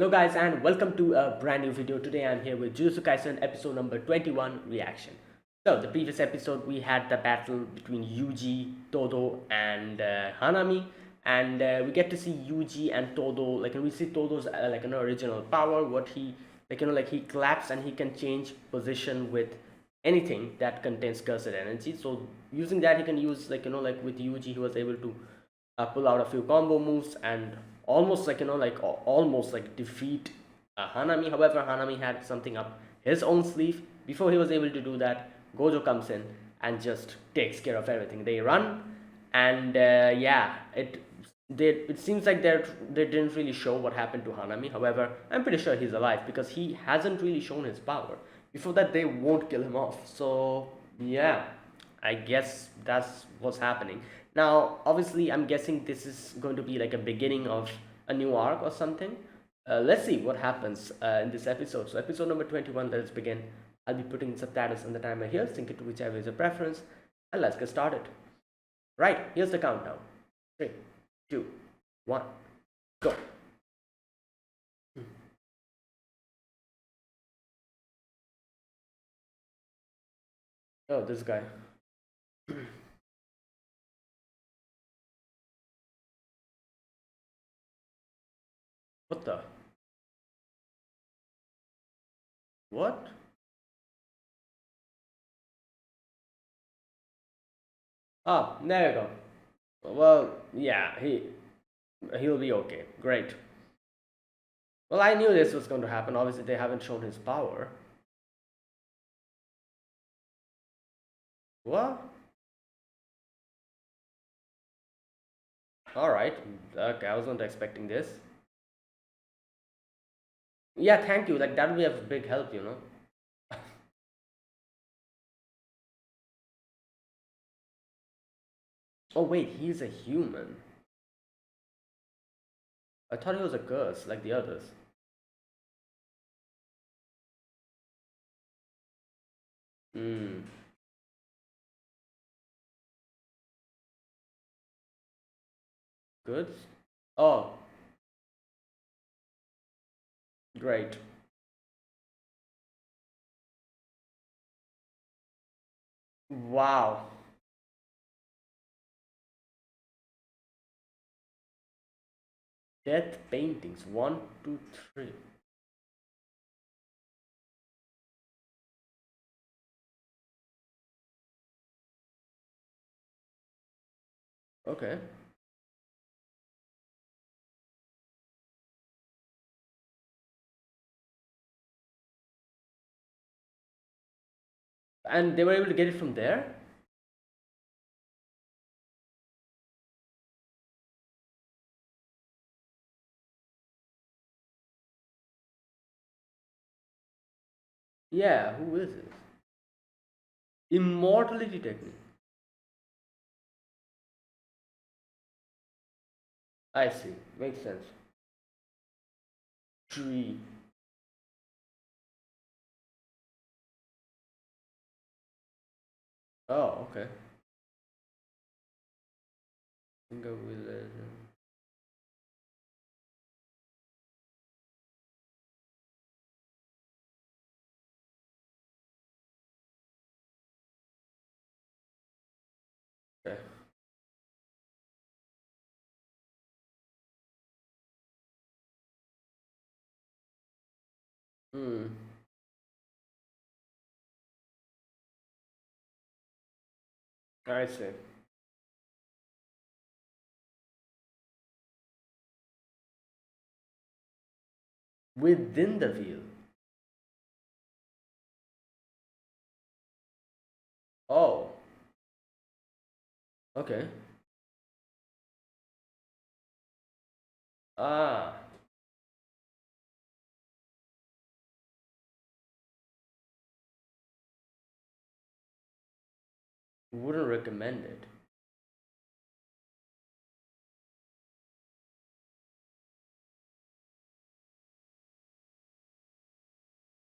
Hello guys and welcome to a brand new video. Today I'm here with Jujutsu Kaisen episode number 21 reaction. So the previous episode we had the battle between Yuji, Todo and Hanami, and we get to see Yuji and Todo, like, and we see Todo's like an original power, what he, like, like he claps and he can change position with anything that contains cursed energy. So using that he can use, like with Yuji he was able to pull out a few combo moves and almost, almost like defeat Hanami. However, Hanami had something up his own sleeve. Before he was able to do that, Gojo comes in and just takes care of everything. They run, and yeah, it seems like they didn't really show what happened to Hanami. However, I'm pretty sure he's alive because he hasn't really shown his power. Before that, they won't kill him off. So yeah, I guess that's what's happening. Now, obviously, I'm guessing this is going to be like a beginning of a new arc or something. Let's see what happens in this episode. So, episode number 21, let's begin. I'll be putting subtitles on the timer here, sync it to whichever is your preference, and let's get started. Right, here's the countdown. 3, 2, 1, go. Oh, this guy. What the? What? Oh, there you go. Well, yeah, he'll be okay. Great. Well, I knew this was going to happen. Obviously, they haven't shown his power. What? All right. Okay, I wasn't expecting this. Yeah, thank you. Like, that would be a big help. Oh, wait, he's a human. I thought he was a curse like the others. Hmm. Good. Oh, great. Wow. Death paintings. One, two, three. Okay. And they were able to get it from there? Yeah, who is it? Immortality technique. I see. Makes sense. Tree. Oh, okay. Single village. Okay. Hmm. I see. Within the wheel. Oh, okay. Ah, wouldn't recommend it.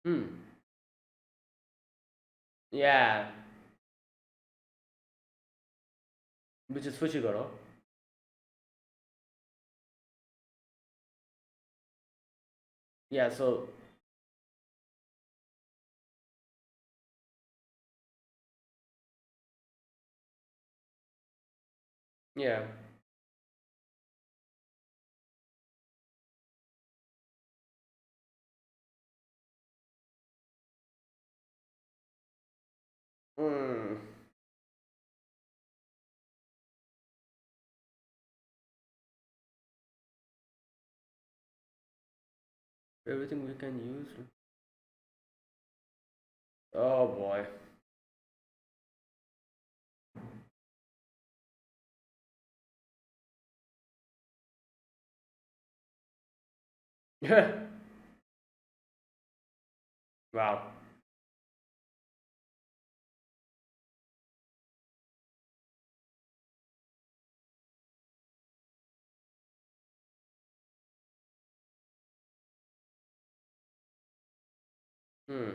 Hmm. Yeah, which is Fushiguro. Yeah, so yeah. Mm. Everything we can use. Oh boy. Wow. Hmm.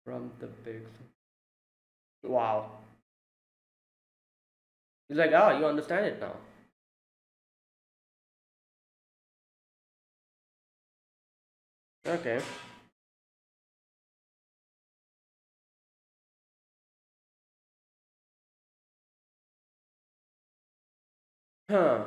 From the big. Wow. He's like, oh, you understand it now. Okay. Huh.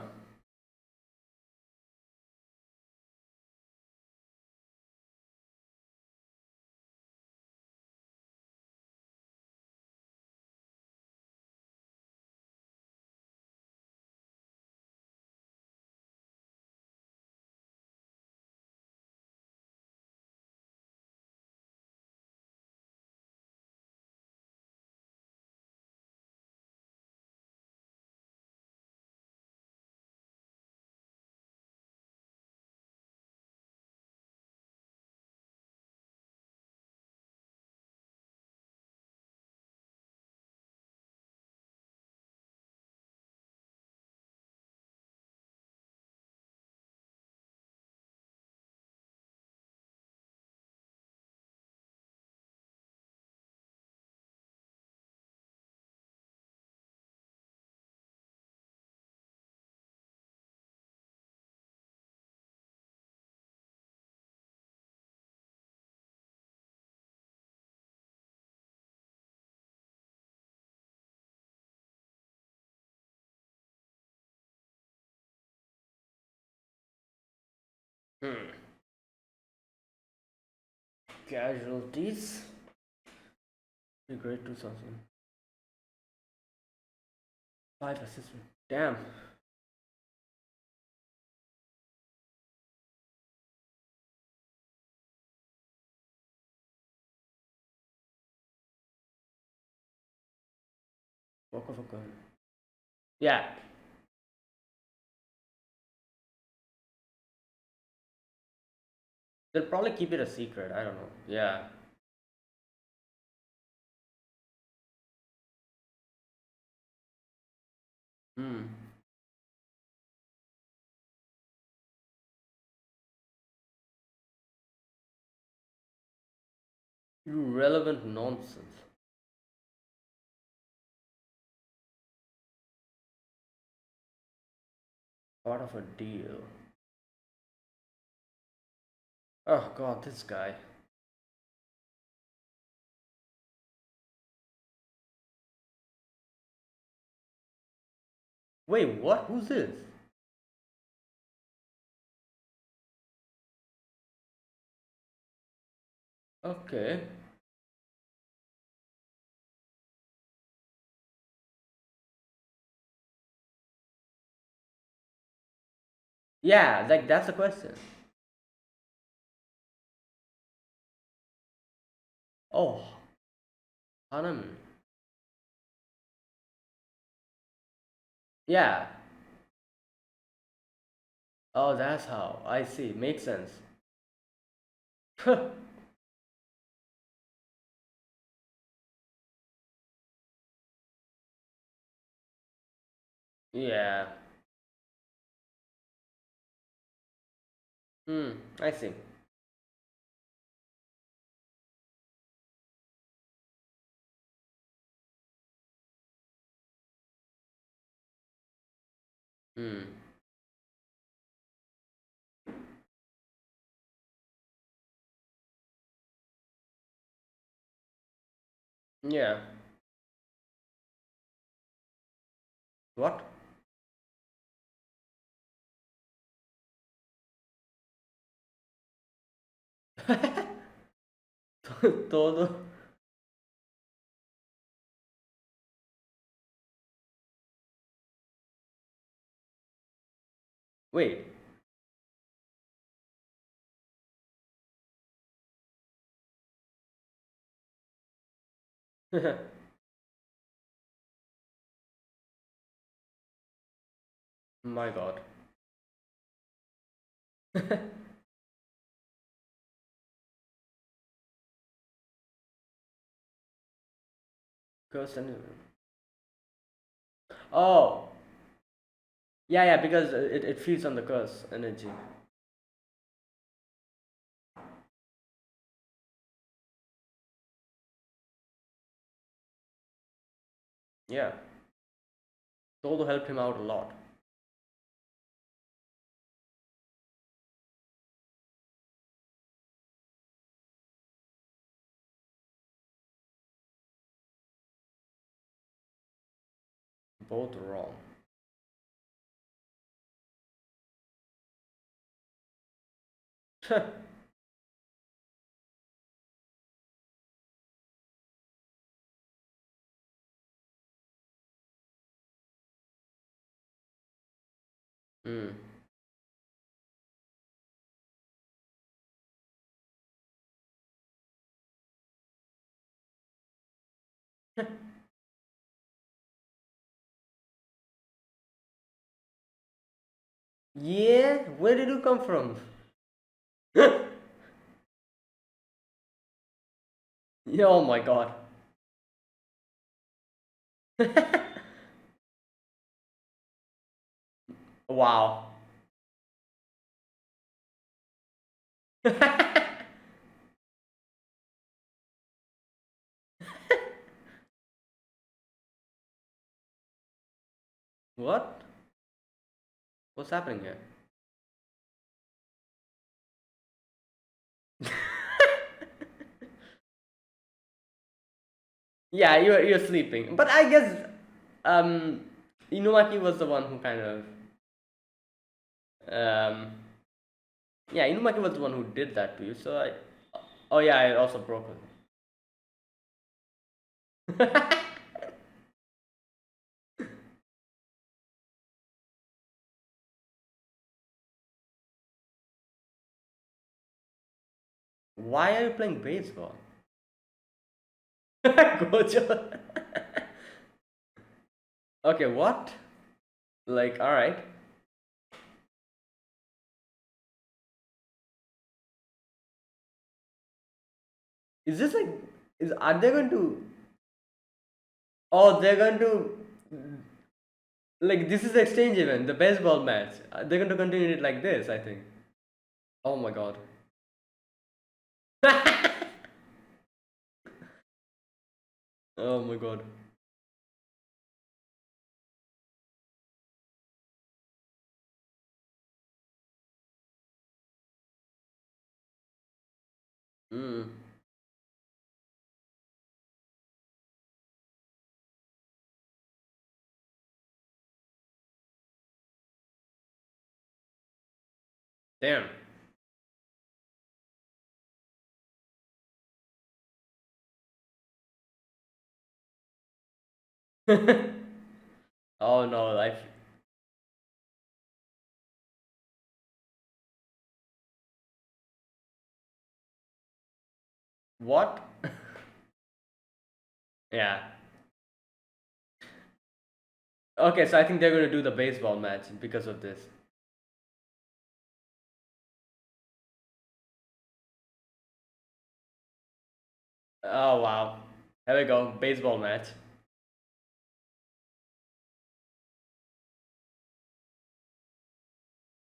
Hmm. Casualties. The Great 2000. Five assistants. Damn. Walk of a gun. Yeah. They'll probably keep it a secret. I don't know. Yeah. Hmm. Irrelevant nonsense. Part of a deal. Oh god, this guy. Wait, what? Who's this? Okay. Yeah, like that's the question. Oh, Hanami. Yeah. Oh, that's how. I see. Makes sense. Yeah. Hmm. I see. Hmm. Yeah. What? Todo. Wait. My God. Curse and oh, yeah, yeah, because it feeds on the curse energy. Yeah, Todo helped him out a lot. Both wrong. Hmm. Yeah, where did you come from? Yeah, oh my God. Wow. What? What's happening here? Yeah, you're sleeping. But I guess um Inumaki was the one who kind of um yeah, Inumaki was the one who did that to you. So I oh yeah, I also broke it. Why are you playing baseball? Gojo. Okay, what? Like, all right. Is this like is are they going to oh they're going to like this is the exchange event, the baseball match. They're going to continue it like this, I think. Oh my God. Oh my God. Mm. Damn. Oh no, like what? Yeah. Okay, so I think they're gonna do the baseball match because of this. Oh wow. There we go, baseball match.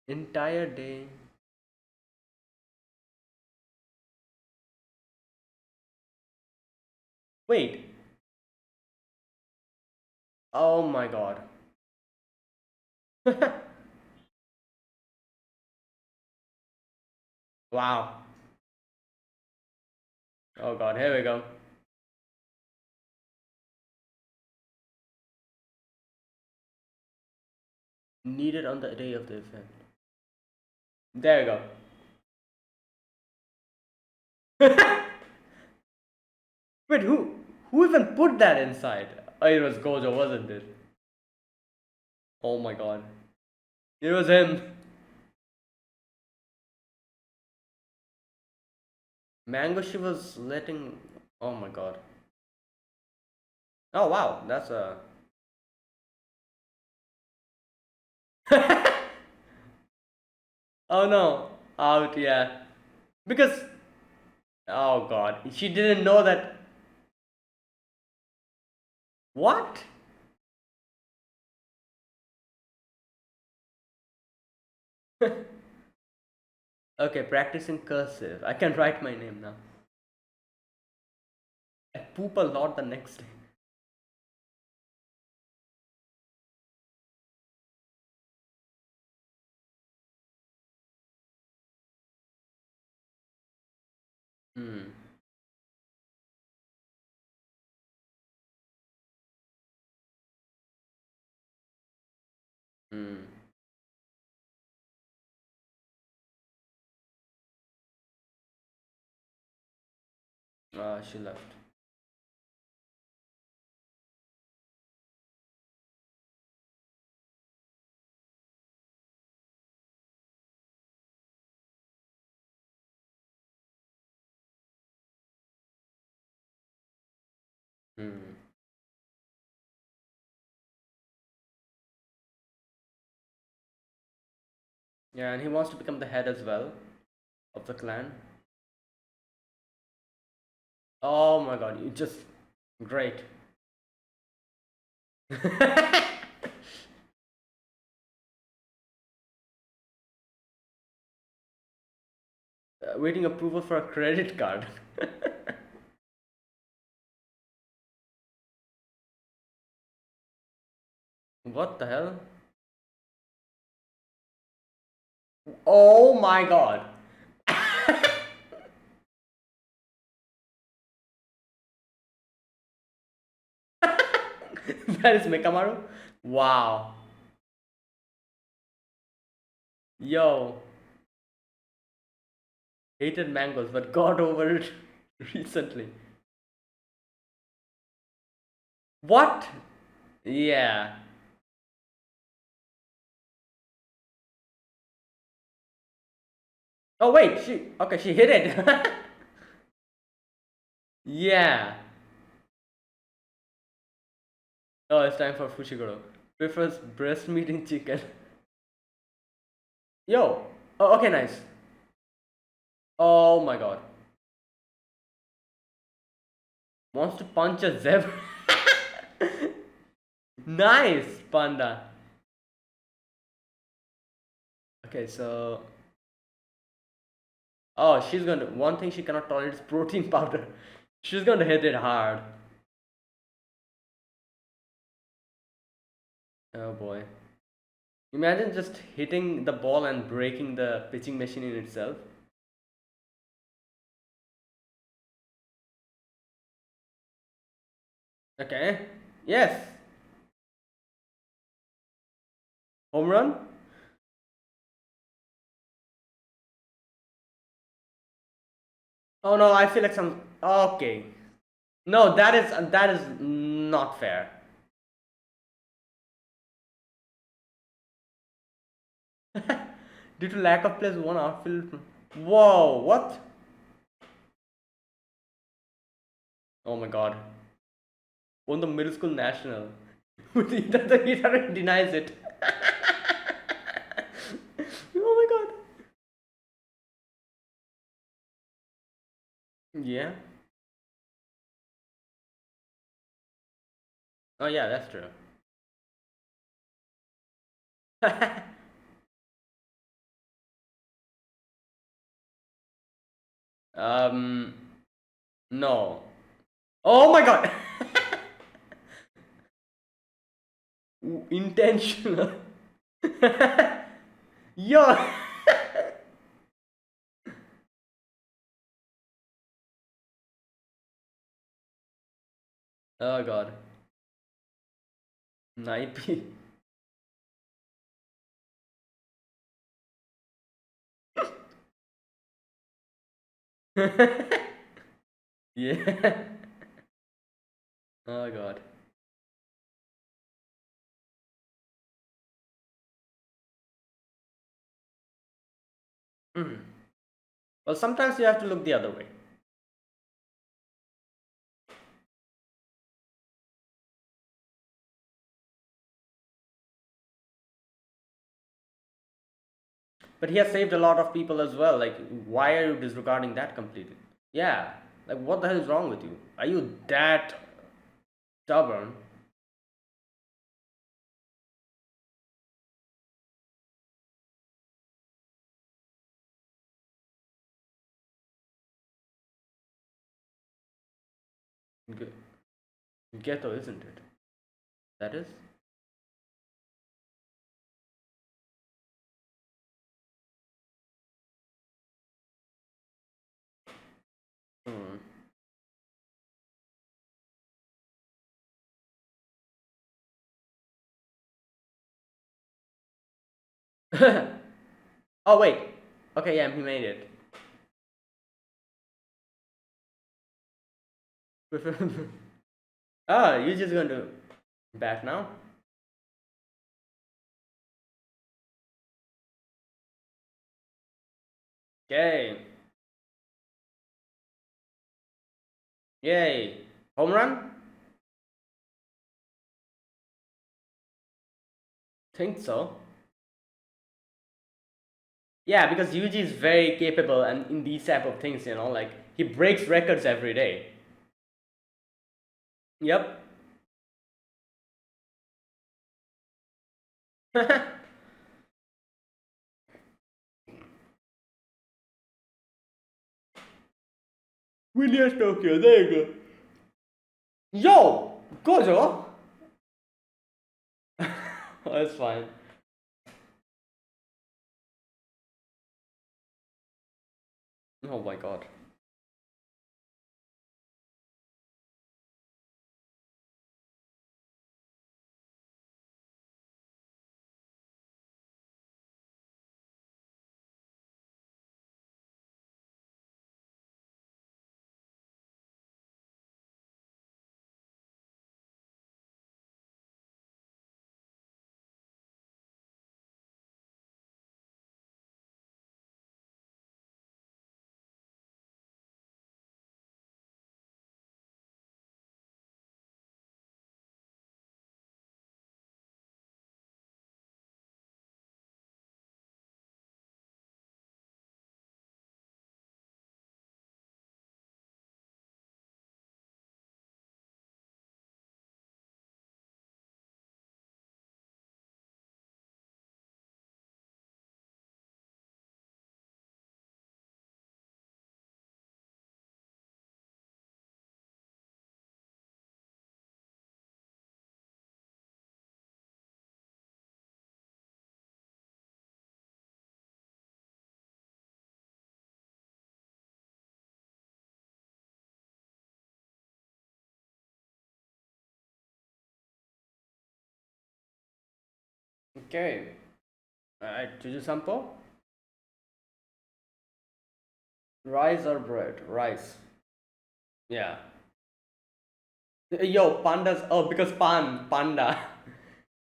Entire day. Wait. Oh my God. Wow. Oh god, here we go. Needed on the day of the event. There we go. Wait, who even put that inside? Oh, it was Gojo, wasn't it? Oh my god. It was him. Mango she was letting. Oh my god. Oh wow, that's a. Oh no, out, yeah. Because. Oh god, she didn't know that. What? Okay, practicing cursive. I can write my name now. I poop a lot the next day. Hmm. Hmm. She left. Hmm. Yeah, and he wants to become the head as well of the clan. Oh my god, you just great. Waiting approval for a credit card. What the hell? Oh my god. That is Mekamaru? Wow. Yo, hated mangoes but got over it recently. What? Yeah. Oh wait, she hit it. Yeah. Oh, it's time for Fushiguro. Prefers breast meat in chicken. Yo. Oh, okay, nice. Oh my god. Wants to punch a zebra. Nice, panda. Okay, so. Oh, she's gonna. One thing she cannot tolerate is protein powder. She's gonna hit it hard. Oh boy. Imagine just hitting the ball and breaking the pitching machine in itself. Okay. Yes. Home run? Oh no, I feel like some. Okay. No, that is not fair. Due to lack of players, one outfield. Whoa, what? Oh my god. Won the middle school national. He denies it. Oh my god. Yeah. Oh yeah, that's true. um, no. Oh my god. Intentional. Yo. Oh god. Naipe. Yeah. Oh god. Mm. Well, sometimes you have to look the other way. But he has saved a lot of people as well. Like, why are you disregarding that completely? Yeah. Like, what the hell is wrong with you? Are you that stubborn? G- Ghetto, isn't it? That is? Hmm. Oh, wait. Okay, yeah, he made it. Oh, you're just going to back now? Okay. Yay. Home run? Think so. Yeah, because Yuji is very capable and in these type of things, like he breaks records every day. Yep. Williams Tokyo, there you go. Yo! Gojo! Oh, it's fine. Oh my god. Okay. Alright, Juju Sampo? Rice or bread? Rice. Yeah. Yo, pandas. Oh, because panda.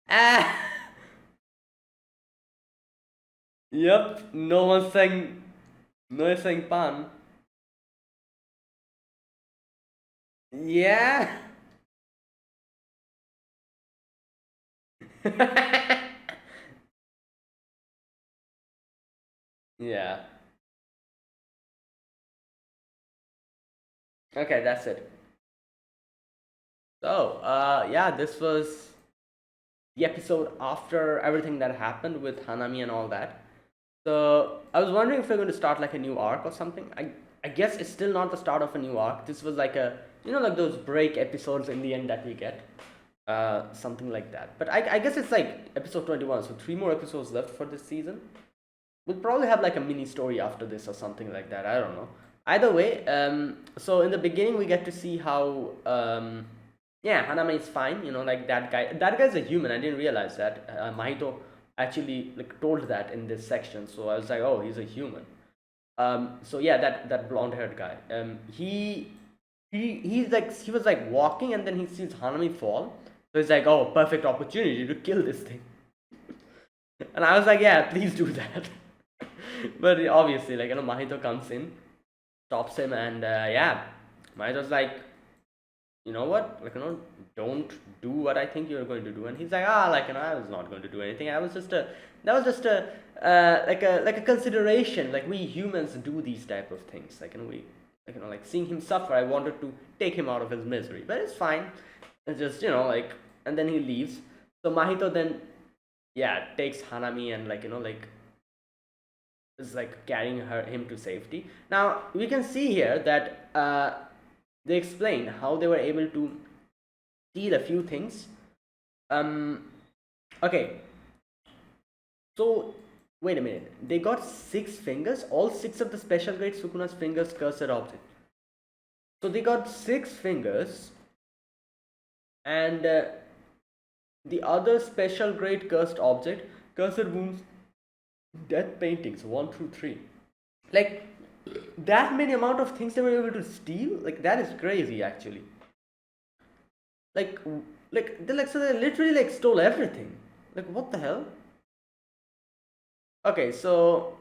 Ah! Yep, no one's saying pan. Yeah. Yeah. Okay, that's it. So, yeah, this was the episode after everything that happened with Hanami and all that. So, I was wondering if we're going to start like a new arc or something. I guess it's still not the start of a new arc. This was like like those break episodes in the end that we get. something like that. But I guess it's like episode 21, so 3 more episodes left for this season. We'll probably have like a mini story after this or something like that. I don't know. Either way, so in the beginning we get to see how yeah, Haname is fine. You know, like that guy. That guy's a human. I didn't realize that. Mahito actually like told that in this section. So I was like, oh, he's a human. So yeah, that blonde haired guy. He was like walking and then he sees Hanami fall. So he's like, oh, perfect opportunity to kill this thing. And I was like, yeah, please do that. But obviously, like, Mahito comes in, stops him, and yeah, Mahito's like, you know what, like, don't do what I think you're going to do. And he's like, like, I was not going to do anything. That was just a like a consideration. Like, we humans do these type of things. Like, like seeing him suffer, I wanted to take him out of his misery. But it's fine. It's just, like, and then he leaves. So Mahito then, yeah, takes Hanami and like is like carrying him to safety. Now we can see here that they explain how they were able to steal a few things. Okay, so wait a minute. They got 6 fingers. All 6 of the special grade Sukuna's fingers cursed object. So they got 6 fingers, and the other special grade cursed object, cursed wounds, death paintings 1 through 3. Like, that many amount of things they were able to steal, like, that is crazy actually. Like so they literally like stole everything. Like, what the hell? Okay, so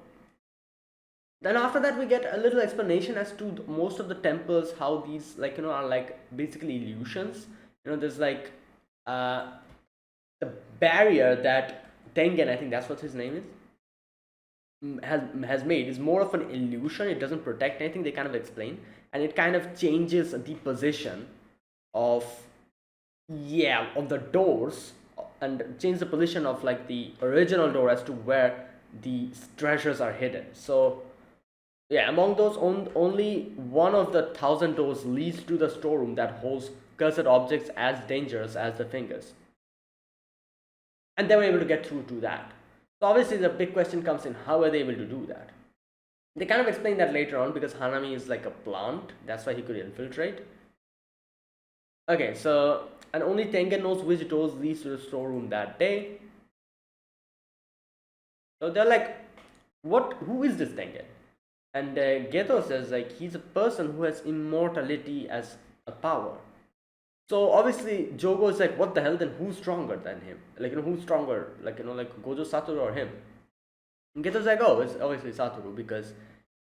then after that we get a little explanation as to most of the temples, how these like are like basically illusions. There's like the barrier that Tengen, I think that's what his name is, has made is more of an illusion. It doesn't protect anything. They kind of explain, and it kind of changes the position of the doors, and change the position of like the original door as to where the treasures are hidden. So yeah, among those, only one of the 1,000 doors leads to the storeroom that holds cursed objects as dangerous as the fingers, and they were able to get through to that. So obviously the big question comes in, how are they able to do that? They kind of explain that later on, because Hanami is like a plant, that's why he could infiltrate. Okay, so, and only Tengen knows which doors leads to the storeroom that day. So they're like, who is this Tengen? And Geto says like, he's a person who has immortality as a power. So obviously Jogo is like, what the hell, then who's stronger than him? Like, who's stronger? Like, like Gojo Satoru or him? And Geto's like, oh, it's obviously Satoru, because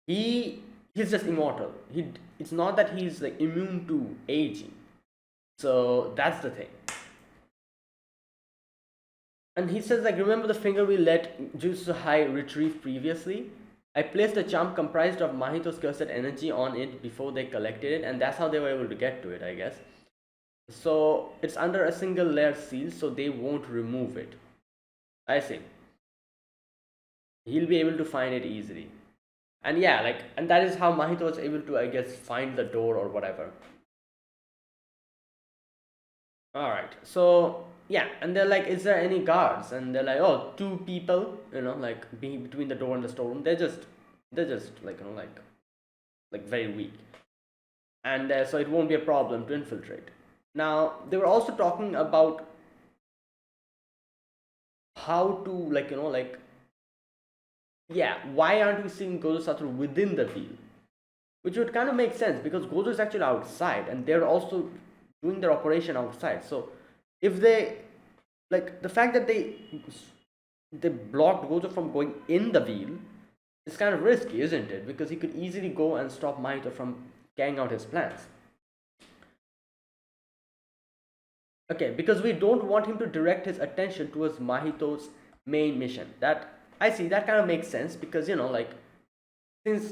he's just immortal. It's not that he's like immune to aging. So that's the thing. And he says like, remember the finger we let Jutsu High retrieve previously? I placed a charm comprised of Mahito's cursed energy on it before they collected it, and that's how they were able to get to it, I guess. So it's under a single layer seal, so they won't remove it. I see. He'll be able to find it easily. And yeah, like, and that is how Mahito was able to, I guess, find the door or whatever. Alright, so yeah, and they're like, is there any guards? And they're like, oh, 2 people, like being between the door and the storeroom. They're just like, like very weak. And so it won't be a problem to infiltrate. Now, they were also talking about how to, like, why aren't we seeing Gojo Satoru within the field? Which would kind of make sense, because Gojo is actually outside, and they're also doing their operation outside. So, if they, like, the fact that they blocked Gojo from going in the wheel is kind of risky, isn't it? Because he could easily go and stop Mahito from carrying out his plans. Okay, because we don't want him to direct his attention towards Mahito's main mission. That, I see, that kind of makes sense, because, like, since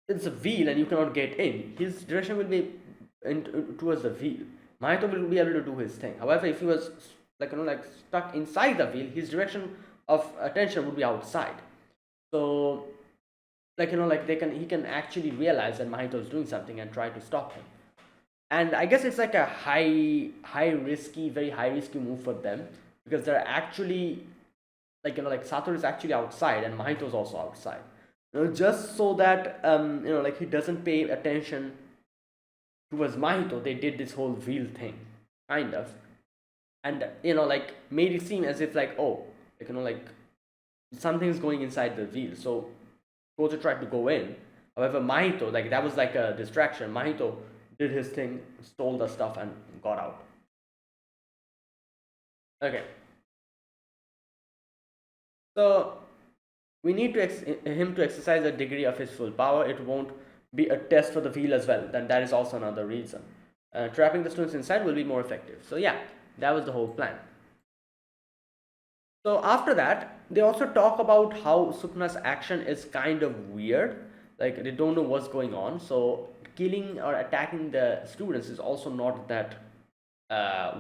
it's a wheel and you cannot get in, his direction will be towards the wheel. Mahito will be able to do his thing. However, if he was, like, like stuck inside the wheel, his direction of attention would be outside. So, like, like he can actually realize that Mahito is doing something and try to stop him. And I guess it's like a very high risky move for them, because they're actually like Satoru is actually outside and Mahito's also outside. Just so that like he doesn't pay attention towards Mahito, they did this whole wheel thing, kind of, and like made it seem as if like, oh, like something's going inside the wheel. So Gojo tried to go in. However, Mahito, like that was like a distraction. Mahito did his thing, stole the stuff, and got out. Okay. So we need him to exercise a degree of his full power. It won't be a test for the wheel as well. Then that is also another reason. Trapping the students inside will be more effective. So yeah, that was the whole plan. So after that, they also talk about how Sukna's action is kind of weird. Like they don't know what's going on. So killing or attacking the students is also not that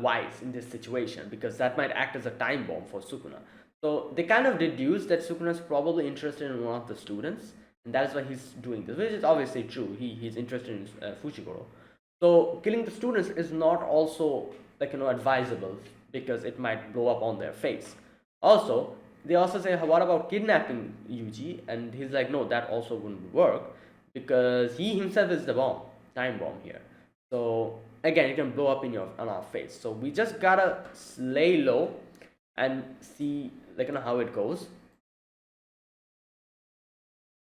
wise in this situation, because that might act as a time bomb for Sukuna. So they kind of deduce that Sukuna is probably interested in one of the students, and that's why he's doing this, which is obviously true. He's interested in Fushiguro. So killing the students is not also like advisable, because it might blow up on their face. Also, they also say, what about kidnapping Yuji? And he's like, no, that also wouldn't work, because he himself is the bomb, time bomb here. So again, it can blow up on our face. So we just gotta lay low and see like how it goes.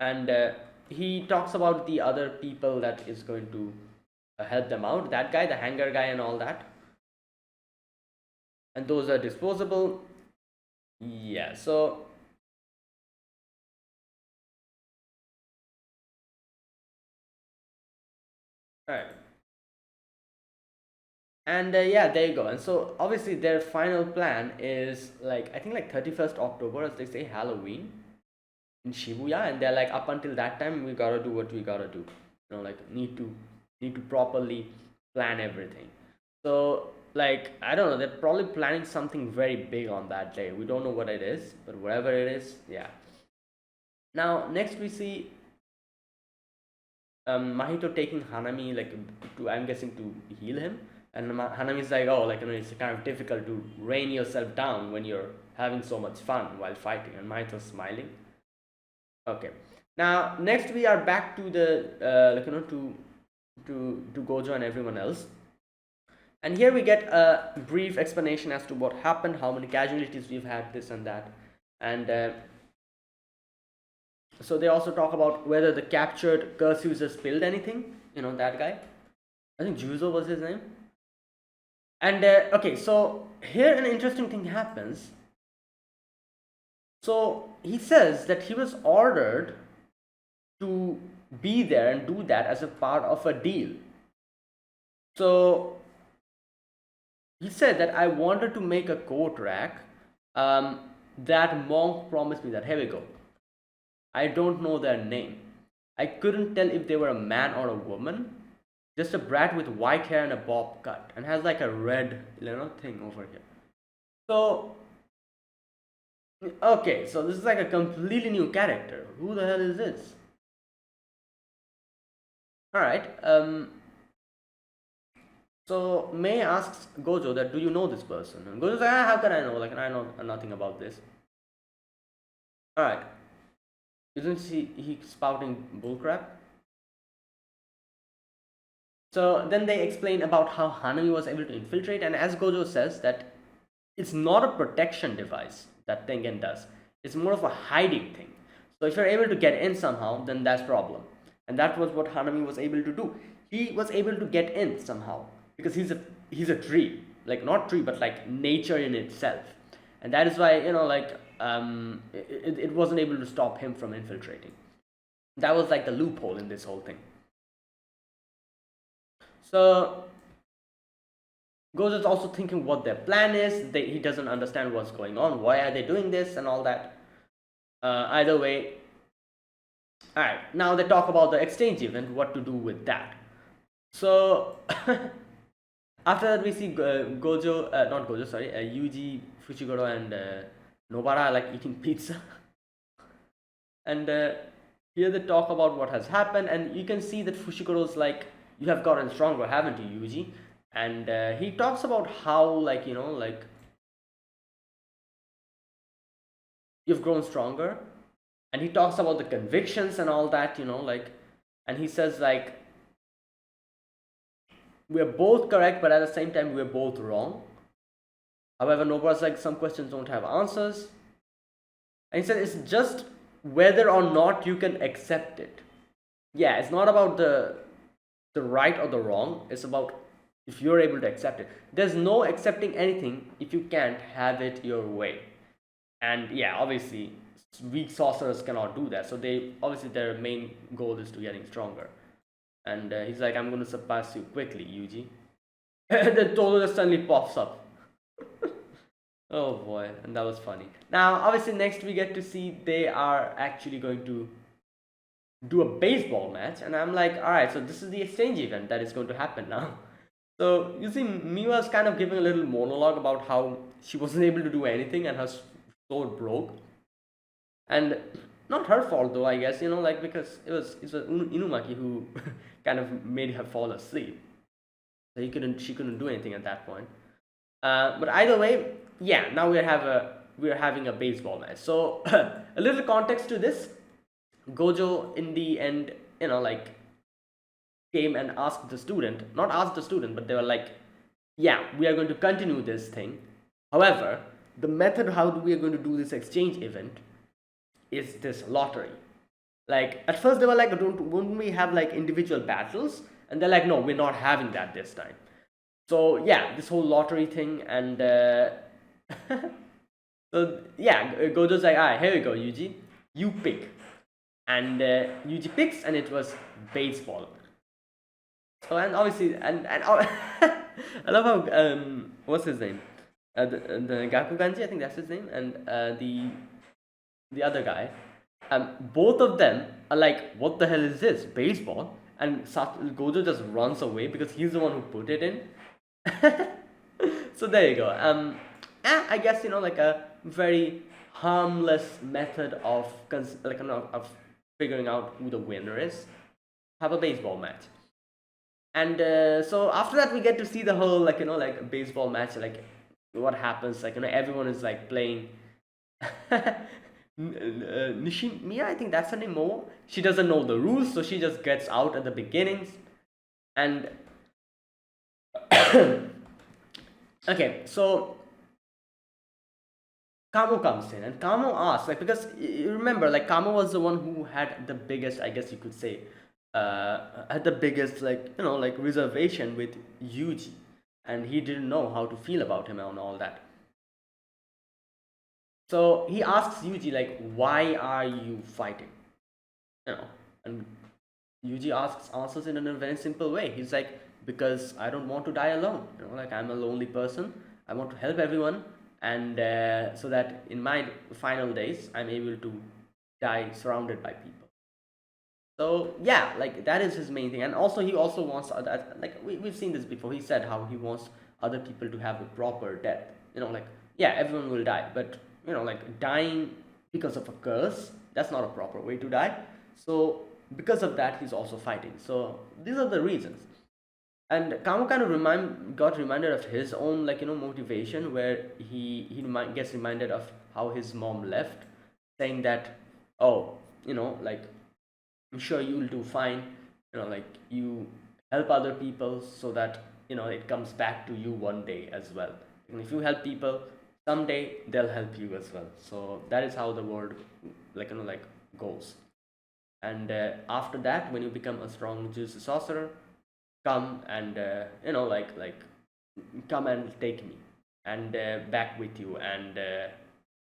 And he talks about the other people that is going to help them out. That guy, the hanger guy, and all that. And those are disposable. Yeah. So all right. And yeah, there you go. And so obviously their final plan is like, I think like 31st October, as they say, Halloween in Shibuya, and they're like, up until that time we gotta do what we gotta do. Like need to properly plan everything. So like, I don't know, they're probably planning something very big on that day. We don't know what it is, but whatever it is, yeah. Now next we see Mahito taking Hanami, like to, I'm guessing, to heal him. And Hanami's like, oh, like it's kind of difficult to rein yourself down when you're having so much fun while fighting. And Mahito's smiling. Okay. Now next we are back to the to Gojo and everyone else. And here we get a brief explanation as to what happened, how many casualties we've had, this and that. And so they also talk about whether the captured curse user spilled anything. That guy. I think Juzo was his name. And okay, so here an interesting thing happens. So he says that he was ordered to be there and do that as a part of a deal. So he said that I wanted to make a coat rack. That monk promised me that. Here we go. I don't know their name. I couldn't tell if they were a man or a woman. Just a brat with white hair and a bob cut, and has like a red thing over here. So okay, so this is like a completely new character. Who the hell is this? Alright, so Mei asks Gojo that, do you know this person? And Gojo's like, how can I know? Like, I know nothing about this. Alright. Isn't he spouting bullcrap? So then they explain about how Hanami was able to infiltrate, and as Gojo says, that it's not a protection device that Tengen does. It's more of a hiding thing. So if you're able to get in somehow, then that's problem. And that was what Hanami was able to do. He was able to get in somehow, because he's a tree. Like, not tree, but like nature in itself. And that is why, it wasn't able to stop him from infiltrating. That was like the loophole in this whole thing. So Gojo's also thinking what their plan is. He doesn't understand what's going on. Why are they doing this and all that? Either way. Alright, now they talk about the exchange event, what to do with that. So after that we see Yuji, Fushiguro, and Nobara like eating pizza. And here they talk about what has happened, and you can see that Fushiguro's like you have gotten stronger, haven't you, Yuji? And he talks about how, like, you've grown stronger, and he talks about the convictions and all that, like, and he says, like, we're both correct, but at the same time we're both wrong. However, Nobra's like, some questions don't have answers, and he said it's just whether or not you can accept it. Yeah, it's not about the right or the wrong, it's about if you're able to accept it. There's no accepting anything if you can't have it your way. And yeah, obviously weak sorcerers cannot do that, so they obviously their main goal is to getting stronger. And he's like, I'm going to surpass you quickly, Yuji. And then Todo just suddenly pops up. Oh boy, and that was funny. Now obviously next we get to see they are actually going to do a baseball match, and I'm like, all right, so this is the exchange event that is going to happen now. So you see, Miwa's kind of giving a little monologue about how she wasn't able to do anything and her sword broke, and not her fault though, I guess, like, because it was Inumaki who kind of made her fall asleep, so she couldn't do anything at that point. But either way, yeah, now we're having a baseball match. So a little context to this: Gojo in the end, like, came and asked the student, not asked the student, but they were like, yeah, we are going to continue this thing. However, the method how we are going to do this exchange event is this lottery. Like, at first they were like, won't we have like individual battles? And they're like, no, we're not having that this time. So yeah, this whole lottery thing, and so yeah, Gojo's like, alright, here we go, Yuji, you pick. And Yuji picks, and it was baseball. So, and obviously, and I love how what's his name? The Gakuganji, I think that's his name, and the other guy, both of them are like, what the hell is this, baseball? And Gojo just runs away because he's the one who put it in. So there you go. I guess, like a very harmless method of of figuring out who the winner is. Have a baseball match. And so after that we get to see the whole, like baseball match, like what happens, like, everyone is like playing. Nishimiya, I think that's her name, Momo. She doesn't know the rules, so she just gets out at the beginnings. And okay, so Kamo comes in, and Kamo asks, like, because you remember, like, Kamo was the one who had the biggest, I guess you could say, had the biggest, like, like reservation with Yuji, and he didn't know how to feel about him and all that. So he asks Yuji, like, why are you fighting? And Yuji answers in a very simple way. He's like, because I don't want to die alone. Like, I'm a lonely person. I want to help everyone, and so that in my final days, I'm able to die surrounded by people. So yeah, like, that is his main thing. And also he also wants like, we've seen this before. He said how he wants other people to have a proper death. Like, yeah, everyone will die, but like, dying because of a curse, that's not a proper way to die. So because of that, he's also fighting. So these are the reasons. And Kamo kind of got reminded of his own, like, motivation, where he gets reminded of how his mom left, saying that, oh, like, I'm sure you'll do fine, like, you help other people so that, it comes back to you one day as well. And if you help people, someday they'll help you as well. So that is how the world, like, like, goes. And after that, when you become a strong Jujutsu sorcerer, come and like come and take me and back with you, and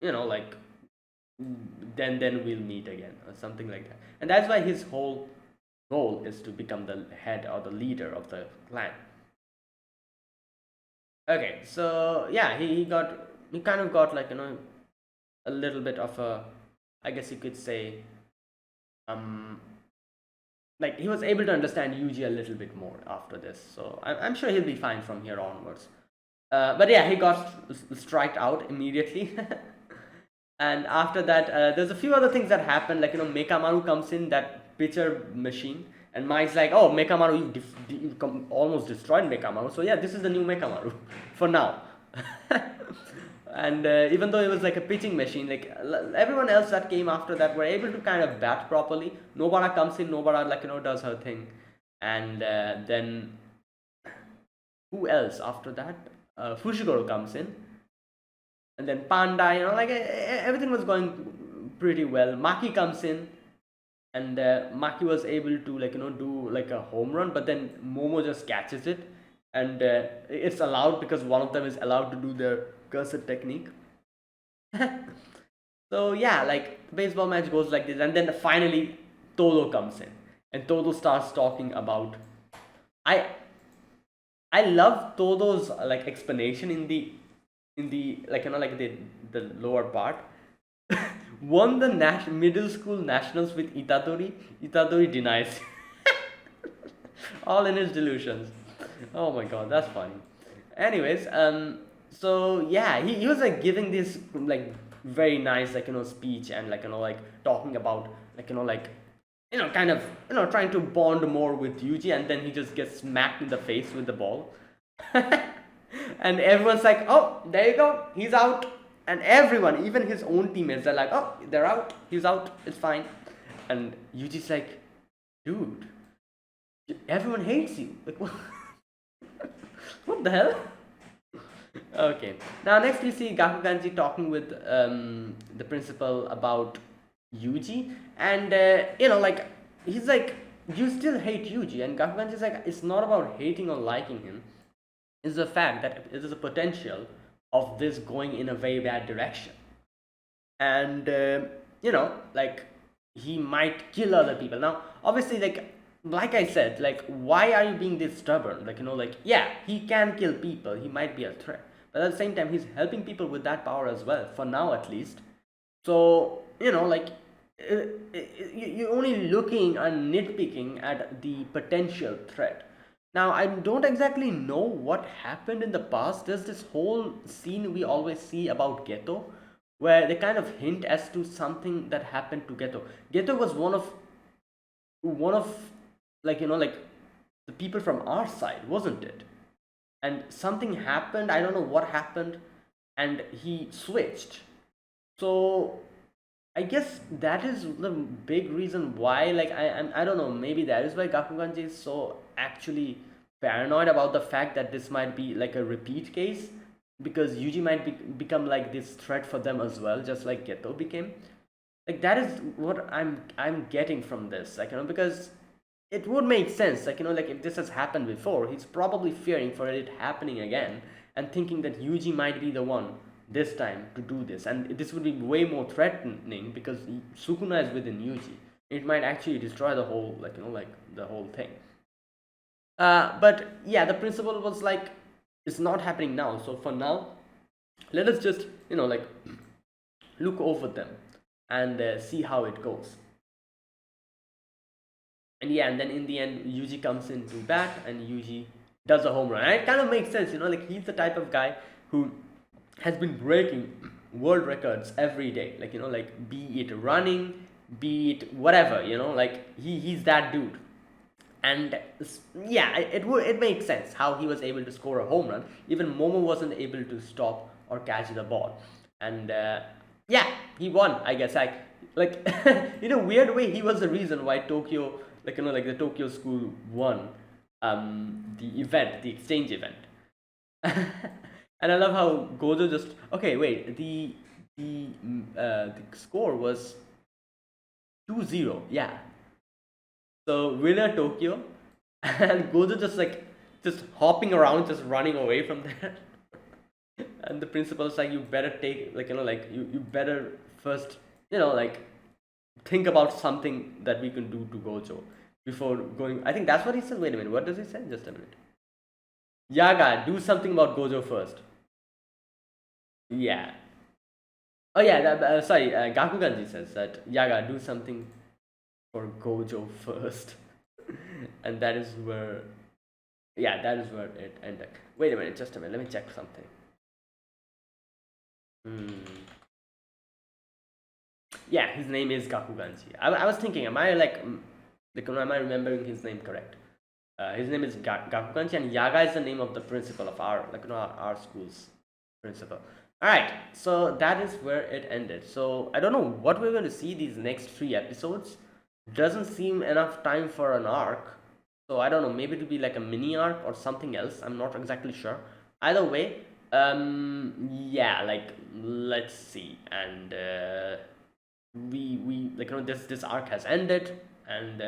like, then we'll meet again, or something like that. And that's why his whole goal is to become the head or the leader of the clan. Okay, so yeah, he kind of got, like, a little bit of a, I guess you could say, like, he was able to understand Yuji a little bit more after this, so I'm sure he'll be fine from here onwards. But yeah, he got striked out immediately. And after that, there's a few other things that happen, like, Mekamaru comes in, that pitcher machine, And Mike's like, oh, Mekamaru, you almost destroyed Mekamaru. So yeah, this is the new Mekamaru for now. And even though it was like a pitching machine, like everyone else that came after that were able to kind of bat properly. Nobara comes in, Nobara like does her thing, and then who else after that? Fushiguro comes in, and then Panda, like everything was going pretty well. Maki comes in, and Maki was able to do like a home run, but then Momo just catches it, and it's allowed because one of them is allowed to do their cursed technique. So yeah, like the baseball match goes like this, and then finally Todo comes in, and Todo starts talking about. I I love Todo's like explanation in the like the lower part. Won the middle school nationals with Itadori. Itadori denies. All in his delusions. Oh my god, that's funny. Anyways, so yeah, he was like giving this like very nice speech, and like talking about like kind of trying to bond more with Yuji, and then he just gets smacked in the face with the ball. And everyone's like, oh, there you go, he's out. And everyone, even his own teammates, are like, oh, they're out, he's out, it's fine. And Yuji's like, dude, everyone hates you. Like, what the hell? Okay, now next we see Gakuganji talking with the principal about Yuji, and like he's like, you still hate Yuji, and Gakuganji is like, it's not about hating or liking him, it's the fact that it is a potential of this going in a very bad direction, and like he might kill other people. Now obviously, like I said, like, why are you being this stubborn? Like yeah, he can kill people, he might be a threat, but at the same time he's helping people with that power as well, for now at least. So like you're only looking and nitpicking at the potential threat. Now I don't exactly know what happened in the past. There's this whole scene we always see about Geto, where they kind of hint as to something that happened to Geto. Geto was one of like the people from our side, wasn't it? And something happened, I don't know what happened, and he switched. So I guess that is the big reason why, like, I don't know, maybe that is why Gakuganji is so actually paranoid about the fact that this might be like a repeat case, because Yuji might become like this threat for them as well, just like Geto became. Like, that is what I'm getting from this, like, because it would make sense, like, like if this has happened before, he's probably fearing for it happening again, and thinking that Yuji might be the one this time to do this, and this would be way more threatening because Sukuna is within Yuji. It might actually destroy the whole like the whole thing. But yeah, the principal was like, it's not happening now, so for now let us just like look over them and see how it goes. And yeah, and then in the end Yuji comes in to bat, and Yuji does a home run, and it kind of makes sense, like he's the type of guy who has been breaking world records every day, like be it running, be it whatever, like he's that dude. And yeah, it makes sense how he was able to score a home run. Even Momo wasn't able to stop or catch the ball, and yeah, he won, I guess. Like in a weird way, he was the reason why Tokyo, like the Tokyo school won the event, the exchange event. And I love how Gojo just, okay, wait, the score was 2-0, yeah. So winner Tokyo, and Gojo just hopping around, just running away from there. And the principal's like, you better take, you better first, like think about something that we can do to Gojo before going. I think that's what he said. Wait a minute, what does he say? Just a minute. Yaga, do something about Gojo first. Yeah. Oh yeah, sorry, Gakuganji says that Yaga, do something for Gojo first. And that is where, yeah, that is where it ended. Wait a minute, just a minute, let me check something. Yeah, his name is Gakuganji. I was thinking, am I like Like, am I remembering his name correct? His name is Gakukanchi, and Yaga is the name of the principal of our, like, our school's principal. All right, so that is where it ended. So I don't know what we're going to see these next 3 episodes. Doesn't seem enough time for an arc. So I don't know. Maybe it'll be like a mini arc or something else. I'm not exactly sure. Either way, yeah, like, let's see. And we like, this arc has ended, and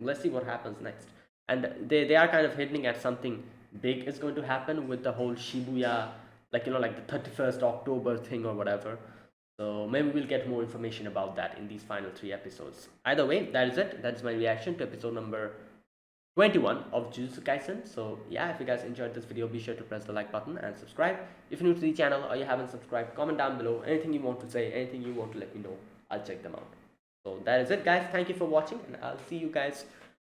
let's see what happens next. And they are kind of hinting at something big is going to happen with the whole Shibuya, like, like the 31st October thing or whatever. So maybe we'll get more information about that in these final 3 episodes. Either way, that is it. That's my reaction to episode number 21 of Jujutsu Kaisen. So yeah, if you guys enjoyed this video, be sure to press the like button and subscribe. If you're new to the channel or you haven't subscribed, comment down below anything you want to say, anything you want to let me know. I'll check them out. So that is it, guys. Thank you for watching, and I'll see you guys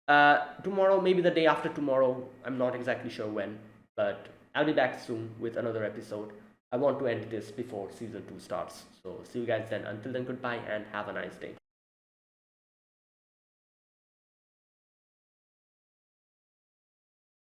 tomorrow, maybe the day after tomorrow. I'm not exactly sure when, but I'll be back soon with another episode. I want to end this before season 2 starts. So see you guys then. Until then, goodbye and have a nice day.